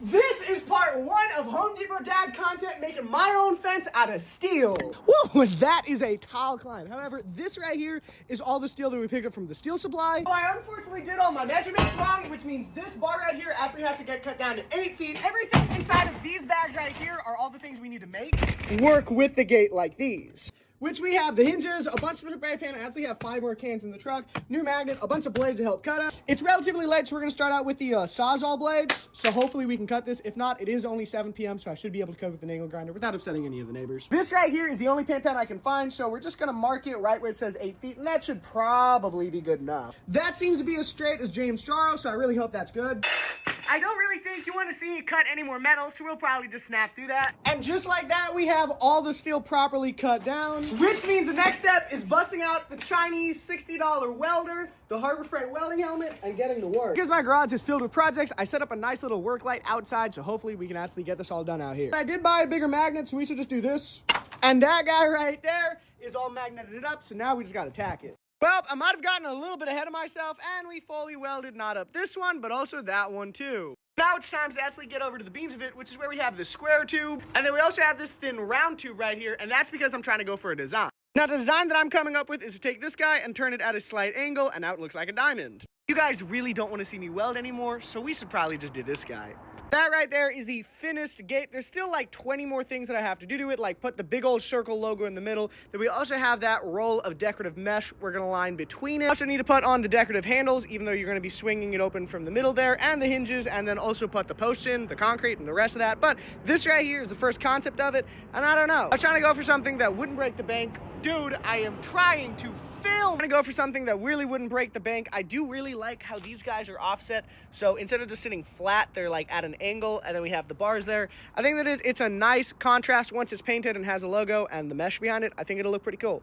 This is part 1 of Home Depot Dad content, making my own fence out of steel. Whoa, that is a tall climb. However, this right here is all the steel that we picked up from the steel supply. So I unfortunately did all my measurements wrong, which means this bar right here actually has to get cut down to 8 feet. Everything inside of these bags right here are all the things we need to make work with the gate like these. Which we have the hinges, a bunch of spray paint. I actually have 5 more cans in the truck, new magnet, a bunch of blades to help cut it. It's relatively late, so we're gonna start out with the Sawzall blades. So hopefully we can cut this. If not, it is only 7 p.m., so I should be able to cut with an angle grinder without upsetting any of the neighbors. This right here is the only paint pen I can find, so we're just gonna mark it right where it says 8 feet, and that should probably be good enough. That seems to be as straight as James Charles, so I really hope that's good. I don't really think you want to see me cut any more metal, so we'll probably just snap through that. And just like that, we have all the steel properly cut down, which means the next step is busting out the Chinese $60 welder, the Harbor Freight welding helmet, and getting to work. Because my garage is filled with projects, I set up a nice little work light outside, so hopefully we can actually get this all done out here. I did buy a bigger magnet, so we should just do this. And that guy right there is all magneted up, so now we just gotta tack it. Well, I might have gotten a little bit ahead of myself, and we fully welded not up this one, but also that one too. Now it's time to actually get over to the beams of it, which is where we have this square tube, and then we also have this thin round tube right here, and that's because I'm trying to go for a design. Now, the design that I'm coming up with is to take this guy and turn it at a slight angle, and now it looks like a diamond. You guys really don't want to see me weld anymore, so we should probably just do this guy. That right there is the finished gate. There's still like 20 more things that I have to do to it, like put the big old circle logo in the middle. Then we also have that roll of decorative mesh we're gonna line between it. Also need to put on the decorative handles, even though you're gonna be swinging it open from the middle there, and the hinges, and then also put the posts in, the concrete, and the rest of that. But this right here is the first concept of it, and I don't know. I was trying to go for something that wouldn't break the bank. Dude, I am trying to film. I'm gonna go for something that really wouldn't break the bank. I do really like how these guys are offset. So instead of just sitting flat, they're like at an angle, and then we have the bars there. I think that it's a nice contrast once it's painted and has a logo and the mesh behind it. I think it'll look pretty cool.